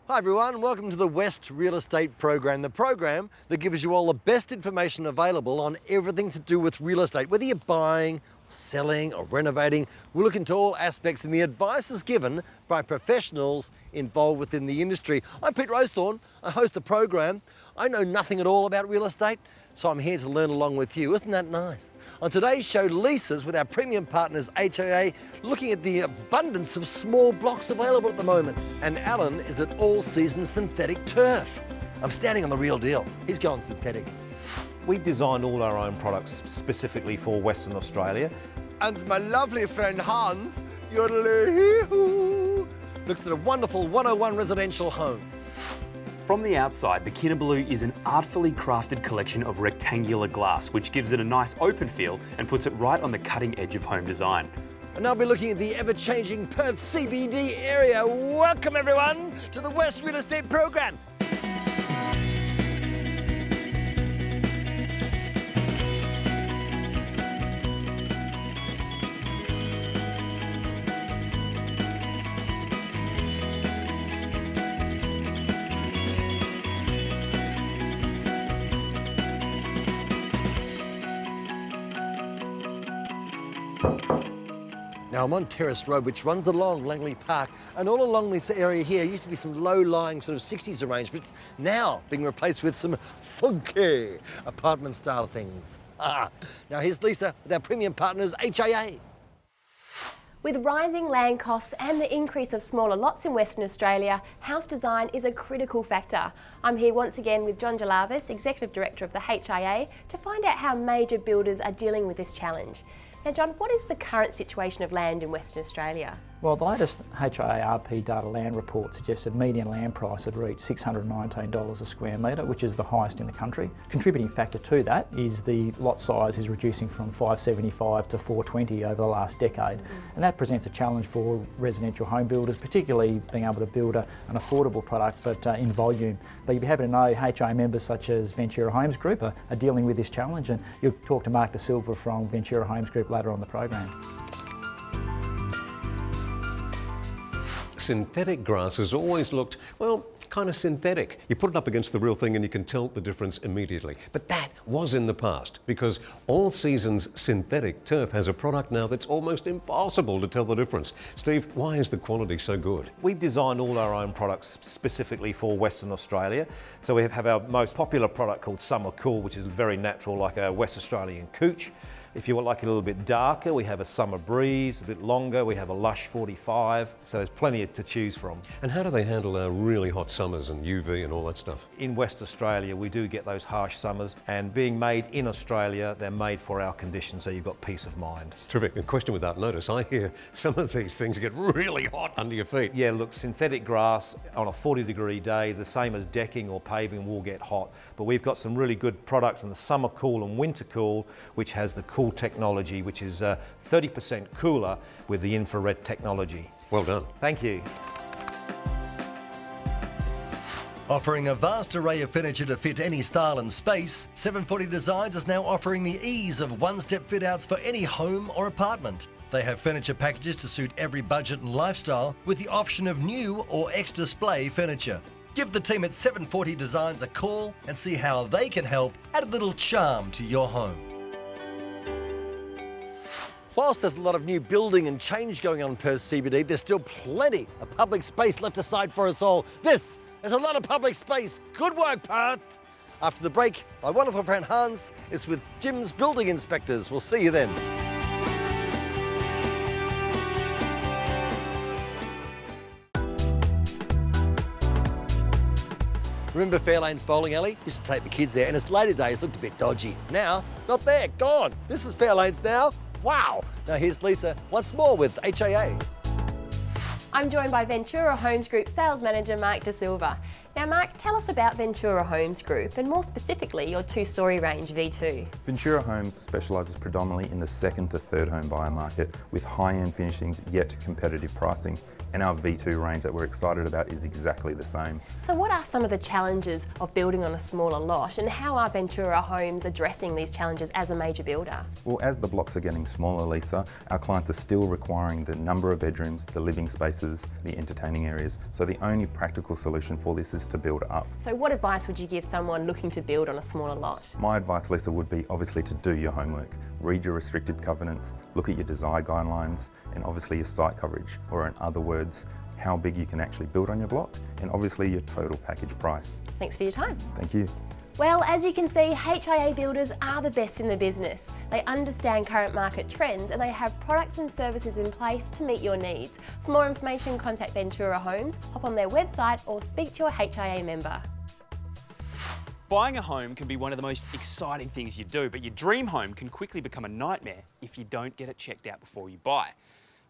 Hi everyone, welcome to the West Real Estate Program, the program that gives you all the best information available on everything to do with real estate. Whether you're buying, selling or renovating, we look into all aspects and the advice is given by professionals involved within the industry. I'm Pete Rosethorn, I host the program. I know nothing at all about real estate, so I'm here to learn along with you. Isn't that nice? On today's show, leases with our premium partners HIA, looking at the abundance of small blocks available at the moment. And Allan is at All Season Synthetic Turf. I'm standing on the real deal. He's going synthetic. We've designed all our own products specifically for Western Australia. And my lovely friend Hans, yodelee-hee-hoo, looks at a wonderful 101 residential home. From the outside, the Kinabalu is an artfully crafted collection of rectangular glass, which gives it a nice open feel and puts it right on the cutting edge of home design. And I'll be looking at the ever-changing Perth CBD area. Welcome everyone to the West Real Estate Program. Now I'm on Terrace Road, which runs along Langley Park, and all along this area here used to be some low-lying sort of 60s arrangements, now being replaced with some funky apartment style things. Now here's Lisa with our premium partners HIA. With rising land costs and the increase of smaller lots in Western Australia, house design is a critical factor. I'm here once again with John Jarvis, Executive Director of the HIA, to find out how major builders are dealing with this challenge. Now John, what is the current situation of land in Western Australia? Well, the latest HIARP data land report suggested median land price had reached $619 a square metre, which is the highest in the country. Contributing factor to that is the lot size is reducing from 575 to 420 over the last decade. And that presents a challenge for residential home builders, particularly being able to build an affordable product but in volume. But you'll be happy to know HIA members such as Ventura-Homes Group are dealing with this challenge, and you'll talk to Mark De Silva from Ventura-Homes Group later on the program. Synthetic grass has always looked, well, kind of synthetic. You put it up against the real thing and you can tell the difference immediately. But that was in the past, because All Season's synthetic turf has a product now that's almost impossible to tell the difference. Steve, why is the quality so good? We've designed all our own products specifically for Western Australia. So we have our most popular product called Summer Cool, which is very natural, like a West Australian couch. If you would like it a little bit darker, we have a Summer Breeze, a bit longer, we have a Lush 45, so there's plenty to choose from. And how do they handle our really hot summers and UV and all that stuff? In West Australia, we do get those harsh summers, and being made in Australia, they're made for our conditions, so you've got peace of mind. Terrific. A question without notice. I hear some of these things get really hot under your feet. Yeah, look, synthetic grass on a 40-degree day, the same as decking or paving, will get hot. But we've got some really good products in the Summer Cool and Winter Cool, which has the cool technology, which is 30% cooler with the infrared technology. Well done. Thank you. Offering a vast array of furniture to fit any style and space, 740 Designs is now offering the ease of one-step fit-outs for any home or apartment. They have furniture packages to suit every budget and lifestyle, with the option of new or ex-display furniture. Give the team at 740 Designs a call and see how they can help add a little charm to your home. Whilst there's a lot of new building and change going on in Perth CBD, there's still plenty of public space left aside for us all. This is a lot of public space. Good work, Perth. After the break, my wonderful friend Hans is with Jim's Building Inspectors. We'll see you then. Remember Fairlane's bowling alley? Used to take the kids there, and its later days looked a bit dodgy. Now, not there, gone. This is Fairlane's now. Wow. Now here's Lisa once more with HIA. I'm joined by Ventura-Homes Group Sales Manager Mark De Silva. Now Mark, tell us about Ventura-Homes Group, and more specifically your two-storey range V2. Ventura-Homes specialises predominantly in the second to third home buyer market, with high-end finishings yet competitive pricing, And our V2 range that we're excited about is exactly the same. So what are some of the challenges of building on a smaller lot, and how are Ventura-Homes addressing these challenges as a major builder? Well, as the blocks are getting smaller, Lisa, our clients are still requiring the number of bedrooms, the living spaces, the entertaining areas. So the only practical solution for this is to build up. So what advice would you give someone looking to build on a smaller lot? My advice, Lisa, would be obviously to do your homework. Read your restrictive covenants, look at your design guidelines, and obviously your site coverage, or in other words, how big you can actually build on your block, and obviously your total package price. Thanks for your time. Thank you. Well, as you can see, HIA builders are the best in the business. They understand current market trends and they have products and services in place to meet your needs. For more information, contact Ventura-Homes, hop on their website or speak to your HIA member. Buying a home can be one of the most exciting things you do, but your dream home can quickly become a nightmare if you don't get it checked out before you buy.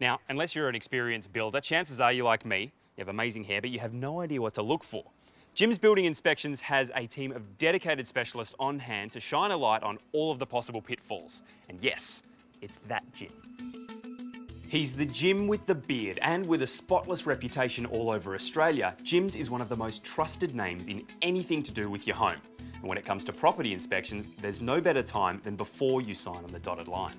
Now, unless you're an experienced builder, chances are you're like me, you have amazing hair, but you have no idea what to look for. Jim's Building Inspections has a team of dedicated specialists on hand to shine a light on all of the possible pitfalls. And yes, it's that Jim. He's the Jim with the beard, and with a spotless reputation all over Australia, Jim's is one of the most trusted names in anything to do with your home. And when it comes to property inspections, there's no better time than before you sign on the dotted line.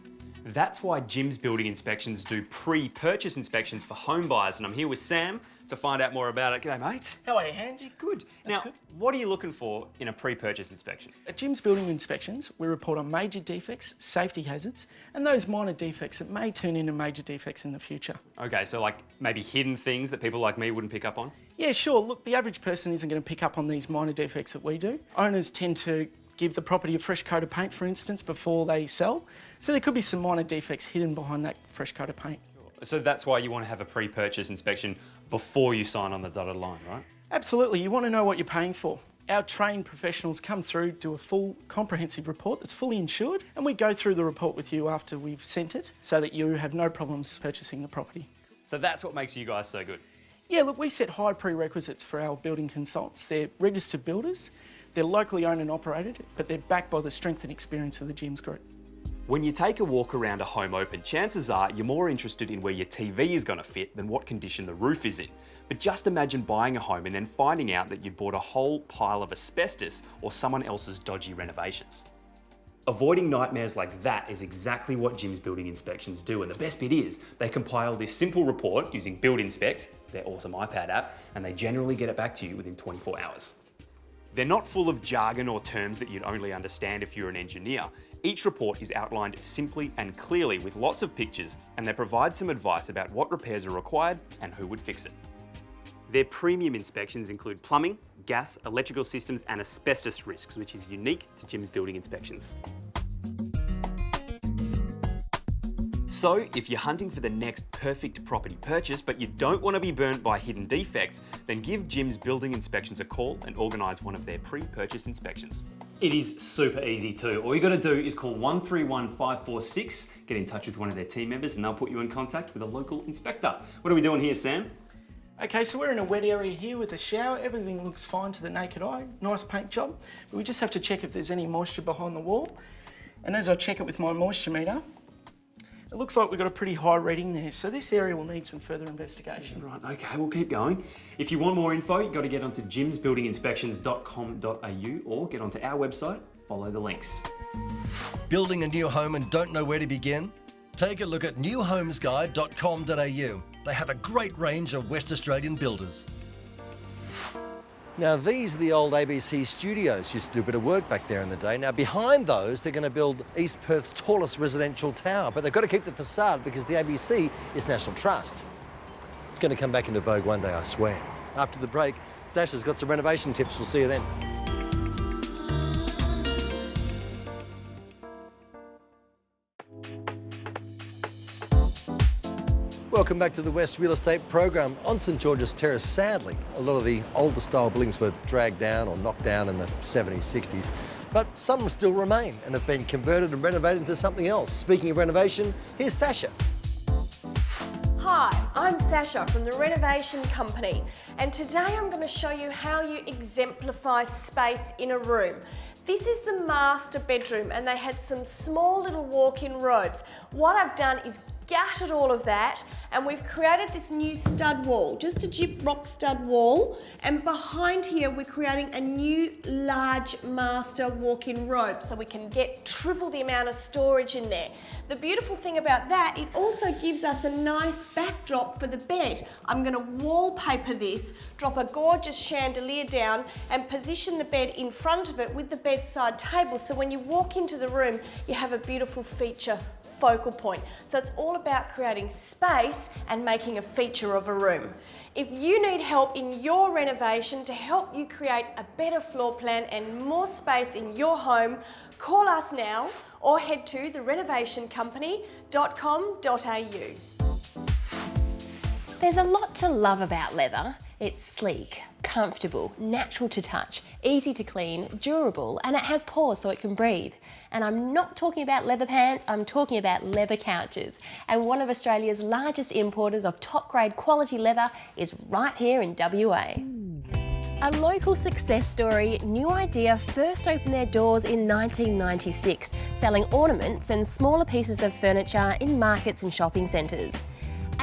That's why Jim's Building Inspections do pre-purchase inspections for home buyers, and I'm here with Sam to find out more about it. G'day, mate. How are you, Hans? Good. Now, what are you looking for in a pre-purchase inspection? At Jim's Building Inspections, we report on major defects, safety hazards, and those minor defects that may turn into major defects in the future. Okay, so like maybe hidden things that people like me wouldn't pick up on? Yeah, sure. Look, the average person isn't going to pick up on these minor defects that we do. Owners tend to give the property a fresh coat of paint, for instance, before they sell. So there could be some minor defects hidden behind that fresh coat of paint. So that's why you want to have a pre-purchase inspection before you sign on the dotted line, right? Absolutely. You want to know what you're paying for. Our trained professionals come through, do a full comprehensive report that's fully insured, and we go through the report with you after we've sent it so that you have no problems purchasing the property. So that's what makes you guys so good. Yeah, look, we set high prerequisites for our building consultants. They're registered builders, they're locally owned and operated, but they're backed by the strength and experience of the Jim's Group. When you take a walk around a home open, chances are you're more interested in where your TV is going to fit than what condition the roof is in. But just imagine buying a home and then finding out that you bought a whole pile of asbestos or someone else's dodgy renovations. Avoiding nightmares like that is exactly what Jim's Building Inspections do, and the best bit is they compile this simple report using Build Inspect, their awesome iPad app, and they generally get it back to you within 24 hours. They're not full of jargon or terms that you'd only understand if you're an engineer. Each report is outlined simply and clearly with lots of pictures, and they provide some advice about what repairs are required and who would fix it. Their premium inspections include plumbing, gas, electrical systems, and asbestos risks, which is unique to Jim's Building Inspections. So, if you're hunting for the next perfect property purchase, but you don't want to be burnt by hidden defects, then give Jim's Building Inspections a call and organise one of their pre-purchase inspections. It is super easy too. All you got to do is call 131 546, get in touch with one of their team members, and they'll put you in contact with a local inspector. What are we doing here, Sam? Okay, so we're in a wet area here with a shower. Everything looks fine to the naked eye. Nice paint job. But we just have to check if there's any moisture behind the wall. And as I check it with my moisture meter, it looks like we've got a pretty high reading there. So this area will need some further investigation. Right, okay, we'll keep going. If you want more info, you've got to get onto jimsbuildinginspections.com.au or get onto our website, follow the links. Building a new home and don't know where to begin? Take a look at newhomesguide.com.au. They have a great range of West Australian builders. Now these are the old ABC studios. Used to do a bit of work back there in the day. Now behind those, they're going to build East Perth's tallest residential tower, but they've got to keep the facade because the ABC is National Trust. It's going to come back into vogue one day, I swear. After the break, Sasha's got some renovation tips. We'll see you then. Welcome back to the West Real Estate Program. On St George's Terrace, sadly, a lot of the older style buildings were dragged down or knocked down in the 70s, 60s, but some still remain and have been converted and renovated into something else. Speaking of renovation, here's Sasha. Hi, I'm Sasha from the Renovation Company, and today I'm going to show you how you exemplify space in a room. This is the master bedroom, and they had some small little walk-in robes. What I've done is gutted all of that and we've created this new stud wall, just a gyprock stud wall, and behind here we're creating a new large master walk-in robe so we can get triple the amount of storage in there. The beautiful thing about that, it also gives us a nice backdrop for the bed. I'm going to wallpaper this, drop a gorgeous chandelier down and position the bed in front of it with the bedside table, so when you walk into the room you have a beautiful feature focal point. So it's all about creating space and making a feature of a room. If you need help in your renovation to help you create a better floor plan and more space in your home, call us now or head to therenovationcompany.com.au. There's a lot to love about leather. It's sleek, comfortable, natural to touch, easy to clean, durable, and it has pores so it can breathe. And I'm not talking about leather pants, I'm talking about leather couches. And one of Australia's largest importers of top grade quality leather is right here in WA. A local success story, New Idea first opened their doors in 1996, selling ornaments and smaller pieces of furniture in markets and shopping centres.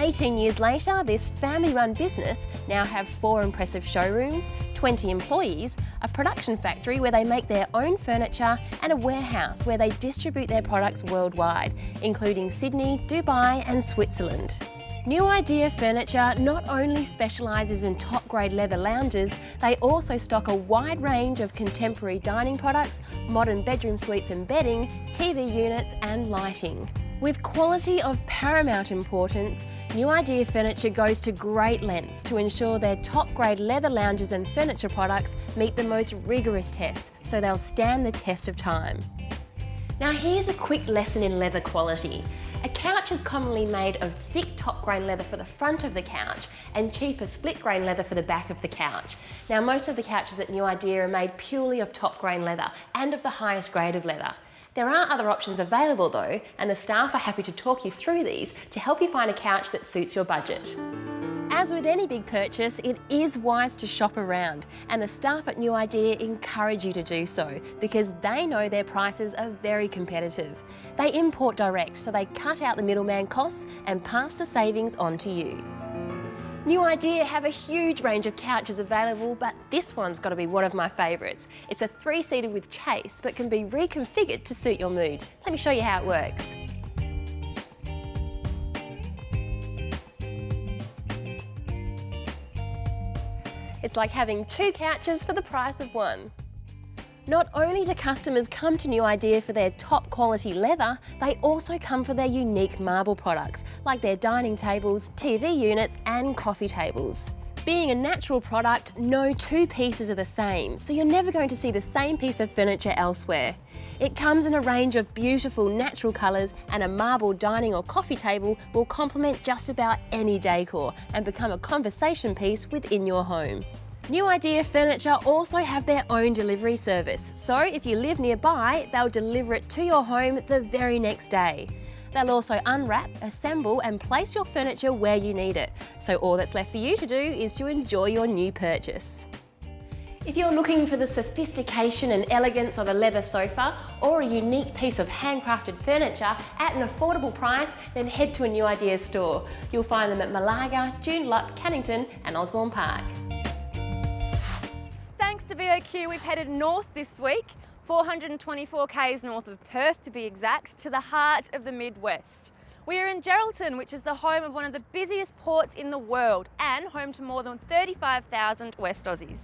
18 years later, this family-run business now have 4 impressive showrooms, 20 employees, a production factory where they make their own furniture, and a warehouse where they distribute their products worldwide, including Sydney, Dubai and Switzerland. New Idea Furniture not only specialises in top-grade leather lounges, they also stock a wide range of contemporary dining products, modern bedroom suites and bedding, TV units and lighting. With quality of paramount importance, New Idea Furniture goes to great lengths to ensure their top-grade leather lounges and furniture products meet the most rigorous tests, so they'll stand the test of time. Now here's a quick lesson in leather quality. A couch is commonly made of thick top grain leather for the front of the couch and cheaper split grain leather for the back of the couch. Now most of the couches at New Idea are made purely of top grain leather and of the highest grade of leather. There are other options available though, and the staff are happy to talk you through these to help you find a couch that suits your budget. As with any big purchase, it is wise to shop around, and the staff at New Idea encourage you to do so because they know their prices are very competitive. They import direct, so they cut out the middleman costs and pass the savings on to you. New Idea have a huge range of couches available, but this one's got to be one of my favourites. It's a 3-seater with chase, but can be reconfigured to suit your mood. Let me show you how it works. It's like having 2 couches for the price of 1. Not only do customers come to New Idea for their top quality leather, they also come for their unique marble products, like their dining tables, TV units and coffee tables. Being a natural product, no 2 pieces are the same, so you're never going to see the same piece of furniture elsewhere. It comes in a range of beautiful natural colours, and a marble dining or coffee table will complement just about any decor and become a conversation piece within your home. New Idea Furniture also have their own delivery service, so if you live nearby, they'll deliver it to your home the very next day. They'll also unwrap, assemble and place your furniture where you need it, so all that's left for you to do is to enjoy your new purchase. If you're looking for the sophistication and elegance of a leather sofa or a unique piece of handcrafted furniture at an affordable price, then head to a New Idea store. You'll find them at Malaga, Joondalup, Cannington and Osborne Park. Thanks to BOQ, we've headed north this week, 424 k's north of Perth to be exact, to the heart of the Midwest. We are in Geraldton, which is the home of one of the busiest ports in the world and home to more than 35,000 West Aussies.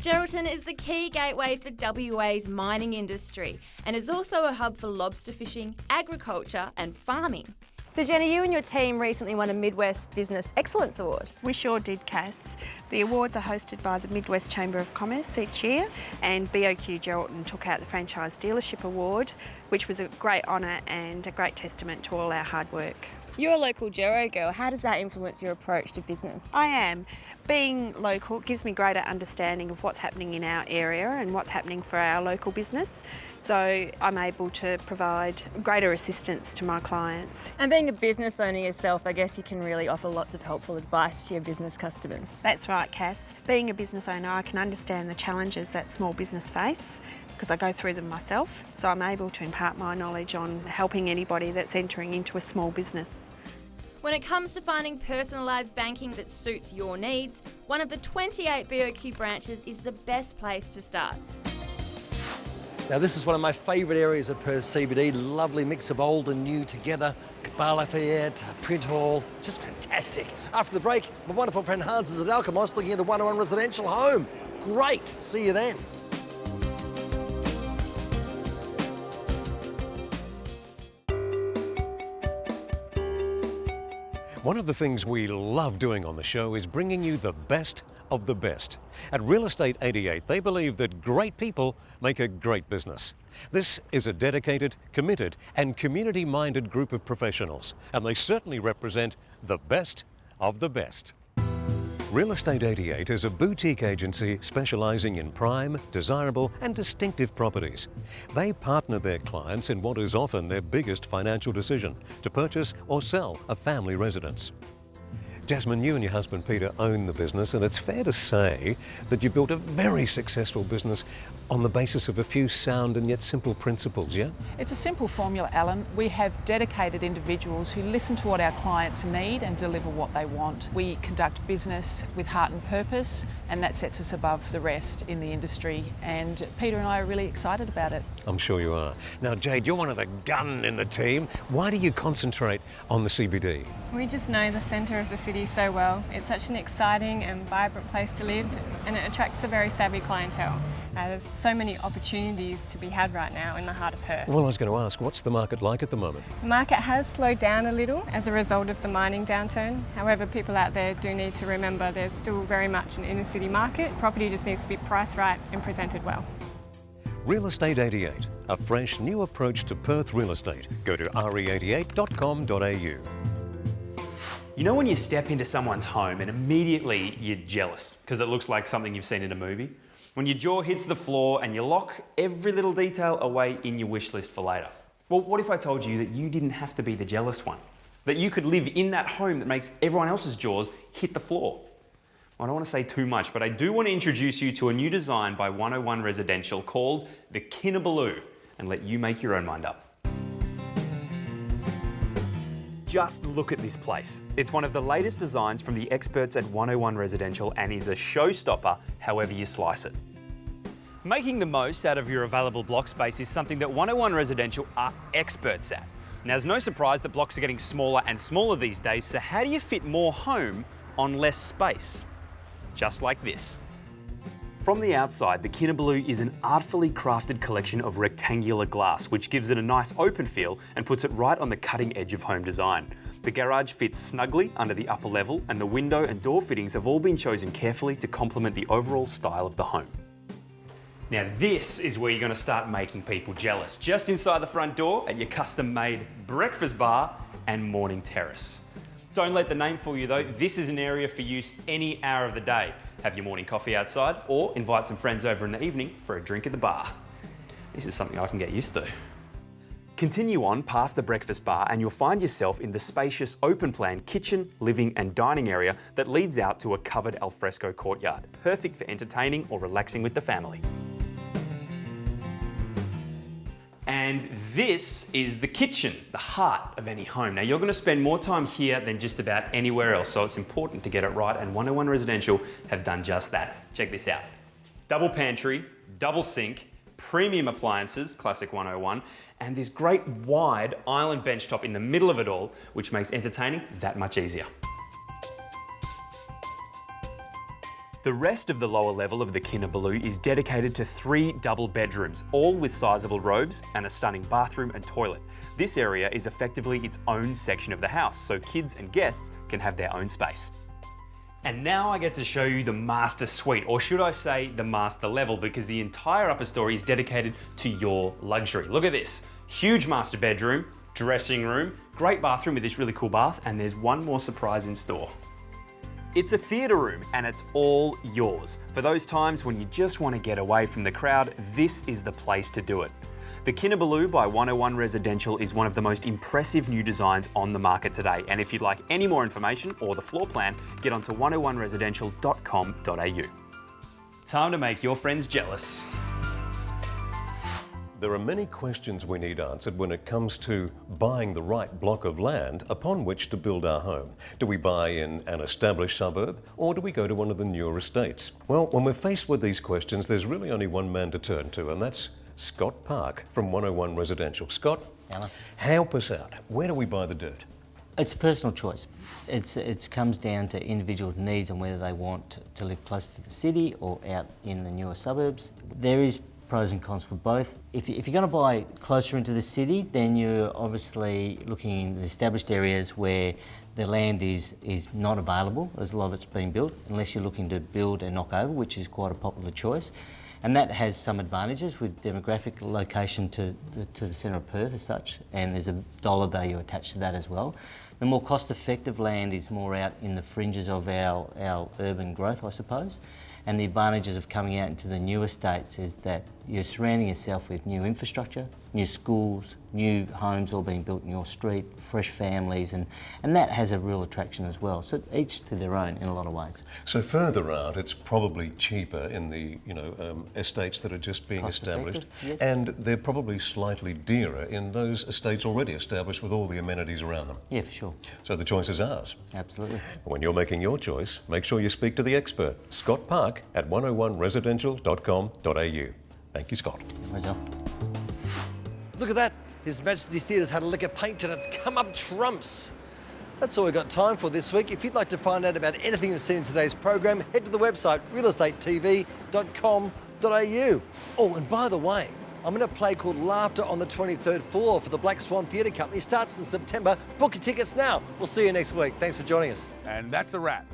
Geraldton is the key gateway for WA's mining industry and is also a hub for lobster fishing, agriculture and farming. So Jenny, you and your team recently won a Midwest Business Excellence Award. We sure did, Cass. The awards are hosted by the Midwest Chamber of Commerce each year, and BOQ Geraldton took out the Franchise Dealership Award, which was a great honour and a great testament to all our hard work. You're a local Gero girl. How does that influence your approach to business? I am. Being local gives me greater understanding of what's happening in our area and what's happening for our local business. So I'm able to provide greater assistance to my clients. And being a business owner yourself, I guess you can really offer lots of helpful advice to your business customers. That's right, Cass. Being a business owner, I can understand the challenges that small business face, because I go through them myself, so I'm able to impart my knowledge on helping anybody that's entering into a small business. When it comes to finding personalised banking that suits your needs, one of the 28 BOQ branches is the best place to start. Now this is one of my favourite areas of Perth CBD, lovely mix of old and new together. Bar Lafayette, Print Hall, just fantastic. After the break, my wonderful friend Hans is at Alchemos looking at a 101 residential home. Great, see you then. One of the things we love doing on the show is bringing you the best of the best. At Real Estate 88, they believe that great people make a great business. This is a dedicated, committed and community-minded group of professionals, and they certainly represent the best of the best. Real Estate 88 is a boutique agency specialising in prime, desirable and distinctive properties. They partner their clients in what is often their biggest financial decision, to purchase or sell a family residence. Jasmine, you and your husband Peter own the business, and it's fair to say that you built a very successful business on the basis of a few sound and yet simple principles, yeah? It's a simple formula, Allan. We have dedicated individuals who listen to what our clients need and deliver what they want. We conduct business with heart and purpose, and that sets us above the rest in the industry, and Peter and I are really excited about it. I'm sure you are. Now, Jade, you're one of the gun in the team. Why do you concentrate on the CBD? We just know the centre of the city so well. It's such an exciting and vibrant place to live, and it attracts a very savvy clientele. There's so many opportunities to be had right now in the heart of Perth. Well, I was going to ask, what's the market like at the moment? The market has slowed down a little as a result of the mining downturn. However, people out there do need to remember there's still very much an inner city market. Property just needs to be priced right and presented well. Real Estate 88, a fresh new approach to Perth real estate. Go to re88.com.au. You know when you step into someone's home and immediately you're jealous because it looks like something you've seen in a movie? When your jaw hits the floor and you lock every little detail away in your wish list for later. Well, what if I told you that you didn't have to be the jealous one? That you could live in that home that makes everyone else's jaws hit the floor? I don't want to say too much, but I do want to introduce you to a new design by 101 Residential called the Kinnabaloo, and let you make your own mind up. Just look at this place. It's one of the latest designs from the experts at 101 Residential and is a showstopper however you slice it. Making the most out of your available block space is something that 101 Residential are experts at. Now, it's no surprise that blocks are getting smaller and smaller these days, so how do you fit more home on less space? Just like this. From the outside, the Kinnabaloo is an artfully crafted collection of rectangular glass, which gives it a nice open feel and puts it right on the cutting edge of home design. The garage fits snugly under the upper level, and the window and door fittings have all been chosen carefully to complement the overall style of the home. Now this is where you're going to start making people jealous. Just inside the front door at your custom-made breakfast bar and morning terrace. Don't let the name fool you though, this is an area for use any hour of the day. Have your morning coffee outside or invite some friends over in the evening for a drink at the bar. This is something I can get used to. Continue on past the breakfast bar and you'll find yourself in the spacious open plan kitchen, living and dining area that leads out to a covered alfresco courtyard, perfect for entertaining or relaxing with the family. And this is the kitchen, the heart of any home. Now you're going to spend more time here than just about anywhere else, so it's important to get it right, and 101 Residential have done just that. Check this out. Double pantry, double sink, premium appliances, classic 101, and this great wide island benchtop in the middle of it all, which makes entertaining that much easier. The rest of the lower level of the Kinnabaloo is dedicated to 3 double bedrooms, all with sizable robes and a stunning bathroom and toilet. This area is effectively its own section of the house, so kids and guests can have their own space. And now I get to show you the master suite, or should I say the master level, because the entire upper story is dedicated to your luxury. Look at this, huge master bedroom, dressing room, great bathroom with this really cool bath, and there's one more surprise in store. It's a theatre room and it's all yours. For those times when you just want to get away from the crowd, this is the place to do it. The Kinnabaloo by 101 Residential is one of the most impressive new designs on the market today. And if you'd like any more information or the floor plan, get onto 101residential.com.au. Time to make your friends jealous. There are many questions we need answered when it comes to buying the right block of land upon which to build our home. Do we buy in an established suburb, or do we go to one of the newer estates? Well, when we're faced with these questions, there's really only one man to turn to, and that's Scott Park from 101 Residential. Scott, Allan. help us out. Where do we buy the dirt? It's a personal choice. It comes down to individuals' needs and whether they want to live close to the city or out in the newer suburbs. There is pros and cons for both. If you're going to buy closer into the city, then you're obviously looking in the established areas where the land is not available, as a lot of it's been built, unless you're looking to build and knock over, which is quite a popular choice. And that has some advantages with demographic location to the centre of Perth as such, and there's a dollar value attached to that as well. The more cost-effective land is more out in the fringes of our urban growth, I suppose. And the advantages of coming out into the new estates is that you're surrounding yourself with new infrastructure, new schools, new homes all being built in your street, fresh families, and that has a real attraction as well. So each to their own in a lot of ways. So further out, it's probably cheaper in the estates that are just being established, yes. and they're probably slightly dearer in those estates already established with all the amenities around them. Yeah, for sure. So the choice is ours. Absolutely. When you're making your choice, make sure you speak to the expert, Scott Park at 101residential.com.au. Thank you, Scott. Look at that. His Majesty's Theatre's had a lick of paint and it's come up trumps. That's all we've got time for this week. If you'd like to find out about anything you've seen in today's program, head to the website realestatetv.com.au. Oh, and by the way, I'm in a play called Laughter on the 23rd Floor for the Black Swan Theatre Company. Starts in September. Book your tickets now. We'll see you next week. Thanks for joining us. And that's a wrap.